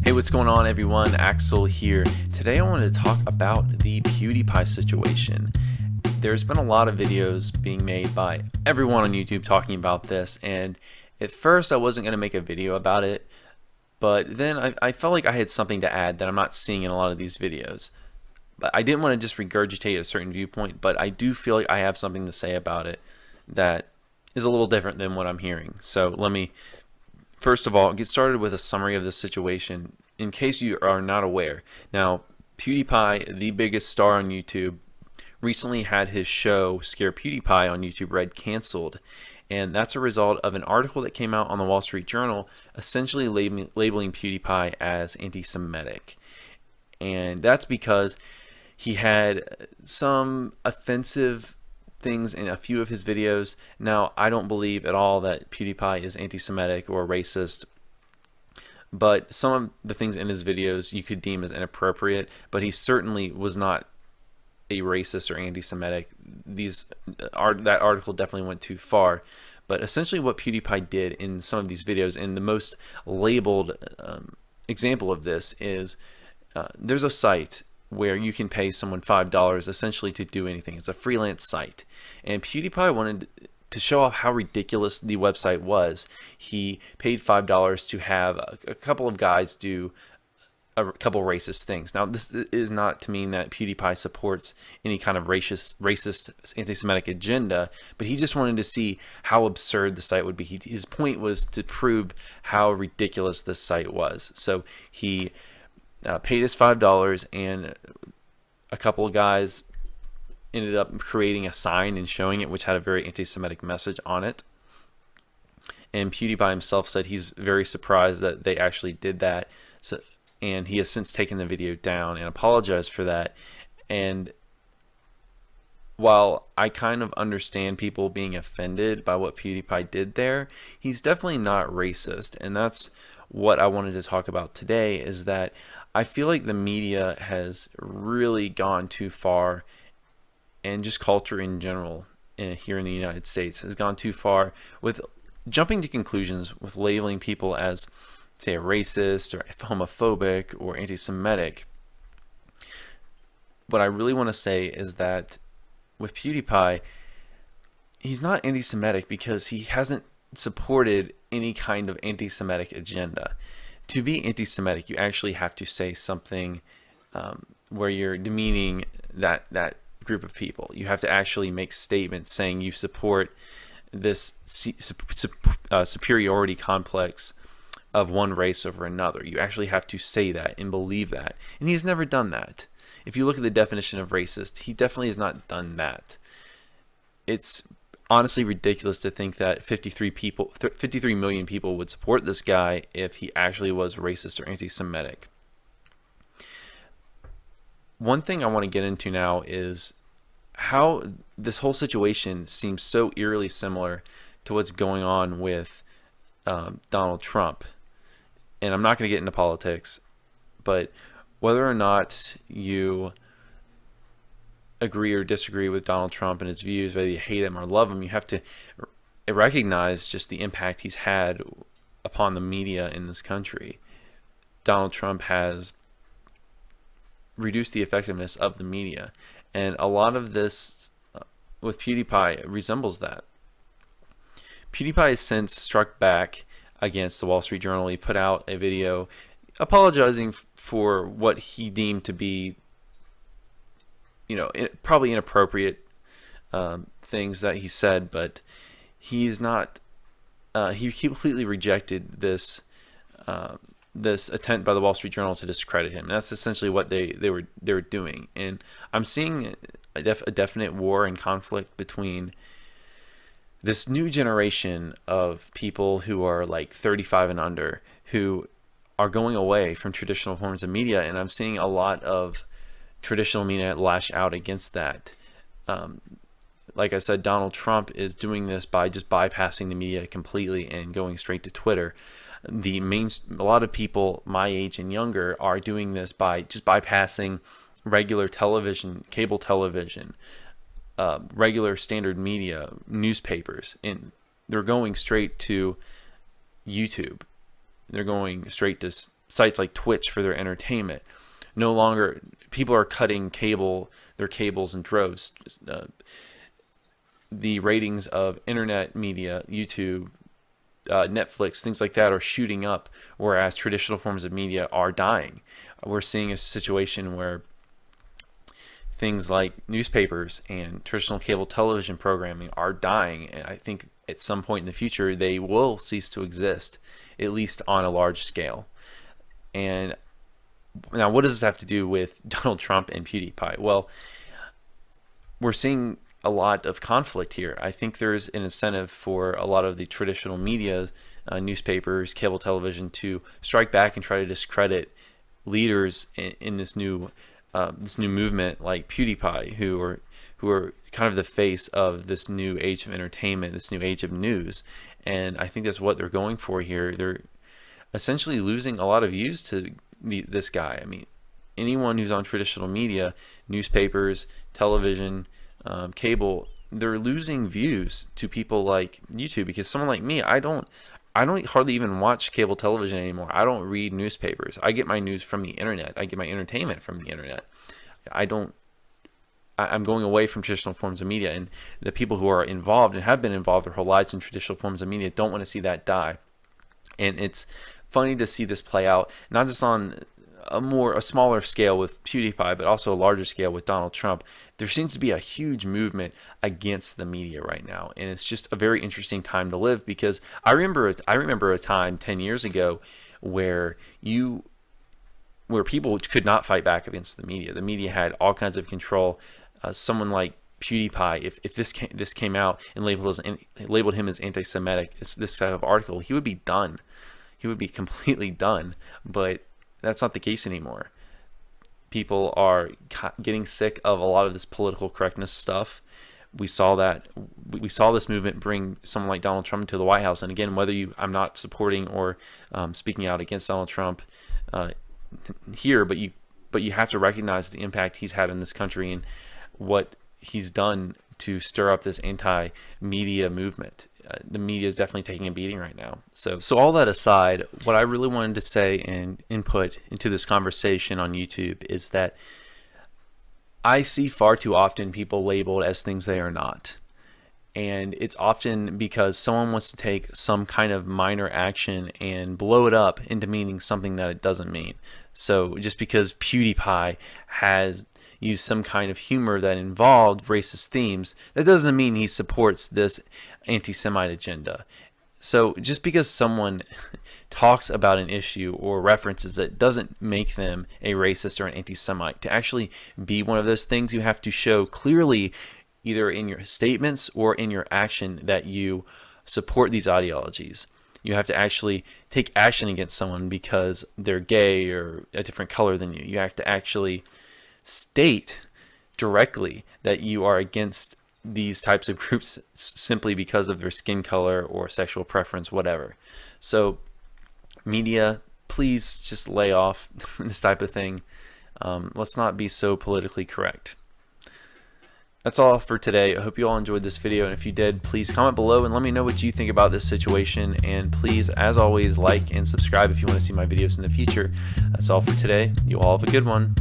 Hey, what's going on, everyone? Axel here. Today I wanted to talk about the PewDiePie situation. There's been a lot of videos being made by everyone on YouTube talking about this, and at first I wasn't going to make a video about it, but then I felt like I had something to add that I'm not seeing in a lot of these videos. But I didn't want to just regurgitate a certain viewpoint, but I do feel like I have something to say about it that is a little different than what I'm hearing. So let me first of all get started with a summary of the situation in case you are not aware. Now, PewDiePie, the biggest star on YouTube, recently had his show Scare PewDiePie on YouTube Red canceled, and that's a result of an article that came out on the Wall Street Journal essentially labeling PewDiePie as anti-Semitic. And that's because he had some offensive things in a few of his videos. Now, I don't believe at all that PewDiePie is anti-Semitic or racist, but some of the things in his videos you could deem as inappropriate, but he certainly was not a racist or anti-Semitic. That article definitely went too far. But essentially what PewDiePie did in some of these videos, and the most labeled example of this is there's a site where you can pay someone $5 essentially to do anything. It's a freelance site, and PewDiePie wanted to show off how ridiculous the website was. He paid $5 to have a couple of guys do a couple racist things. Now, this is not to mean that PewDiePie supports any kind of racist anti-Semitic agenda, but he just wanted to see how absurd the site would be. His point was to prove how ridiculous this site was. So he paid his $5, and a couple of guys ended up creating a sign and showing it, which had a very anti-Semitic message on it. And PewDiePie himself said he's very surprised that they actually did that. And he has since taken the video down and apologized for that. And while I kind of understand people being offended by what PewDiePie did there, he's definitely not racist. And that's what I wanted to talk about today, is that I feel like the media has really gone too far, and just culture in general here in the United States has gone too far with jumping to conclusions with labeling people as, say, a racist or homophobic or anti-Semitic. What I really want to say is that with PewDiePie, he's not anti-Semitic because he hasn't supported any kind of anti-Semitic agenda. To be anti-Semitic, you actually have to say something where you're demeaning that group of people. You have to actually make statements saying you support this superiority complex of one race over another. You actually have to say that and believe that. And he's never done that. If you look at the definition of racist, he definitely has not done that. It's honestly ridiculous to think that 53 million people would support this guy if he actually was racist or anti-Semitic. One thing I want to get into now is how this whole situation seems so eerily similar to what's going on with Donald Trump. And I'm not going to get into politics, but whether or not you agree or disagree with Donald Trump and his views, whether you hate him or love him, you have to recognize just the impact he's had upon the media in this country. Donald Trump has reduced the effectiveness of the media, and a lot of this with PewDiePie resembles that. PewDiePie has since struck back against the Wall Street Journal. He put out a video apologizing for what he deemed to be, probably inappropriate things that he said, but he's not. He completely rejected this attempt by the Wall Street Journal to discredit him. And that's essentially what they were doing. And I'm seeing a definite war and conflict between this new generation of people who are like 35 and under, who are going away from traditional forms of media, and I'm seeing a lot of traditional media lash out against that. Like I said, Donald Trump is doing this by just bypassing the media completely and going straight to Twitter. A lot of people my age and younger are doing this by just bypassing regular television, cable television, regular standard media, newspapers, they're going straight to YouTube. They're going straight to sites like Twitch for their entertainment. No longer, people are cutting their cables in droves. The ratings of internet media, YouTube, Netflix, things like that are shooting up, whereas traditional forms of media are dying. We're seeing a situation where things like newspapers and traditional cable television programming are dying, and I think at some point in the future they will cease to exist, at least on a large scale. And now, what does this have to do with Donald Trump and PewDiePie? Well, we're seeing a lot of conflict here. I think there's an incentive for a lot of the traditional media, newspapers, cable television, to strike back and try to discredit leaders in this new movement like PewDiePie, who are kind of the face of this new age of entertainment, this new age of news. And I think that's what they're going for here. They're essentially losing a lot of views to this guy. I mean, anyone who's on traditional media, newspapers, television, cable, they're losing views to people like YouTube, because someone like me, I don't hardly even watch cable television anymore. I don't read newspapers. I get my news from the internet. I get my entertainment from the internet. I'm going away from traditional forms of media, and the people who are involved and have been involved their whole lives in traditional forms of media don't want to see that die. And it's funny to see this play out, not just on a smaller scale with PewDiePie, but also a larger scale with Donald Trump. There seems to be a huge movement against the media right now, and it's just a very interesting time to live, because I remember a time 10 years ago where people could not fight back against the media. The media had all kinds of control. Someone like PewDiePie, if this came out and labeled him as anti-Semitic, this type of article, he would be done. He would be completely done. But that's not the case anymore. People are getting sick of a lot of this political correctness stuff. We saw this movement bring someone like Donald Trump to the White House. And again, I'm not supporting or speaking out against Donald Trump here, but you have to recognize the impact he's had in this country and what he's done to stir up this anti-media movement. The media is definitely taking a beating right now. So all that aside, what I really wanted to say and input into this conversation on YouTube is that I see far too often people labeled as things they are not. And it's often because someone wants to take some kind of minor action and blow it up into meaning something that it doesn't mean. So just because PewDiePie has used some kind of humor that involved racist themes, that doesn't mean he supports this anti-Semite agenda. So just because someone talks about an issue or references it doesn't make them a racist or an anti-Semite. To actually be one of those things, you have to show clearly, either in your statements or in your action, that you support these ideologies. You have to actually take action against someone because they're gay or a different color than you. You have to actually state directly that you are against these types of groups simply because of their skin color or sexual preference, whatever. So media, please just lay off this type of thing. Let's not be so politically correct. That's all for today. I hope you all enjoyed this video, and if you did, please comment below and let me know what you think about this situation. And please, as always, like and subscribe if you want to see my videos in the future. That's all for today. You all have a good one.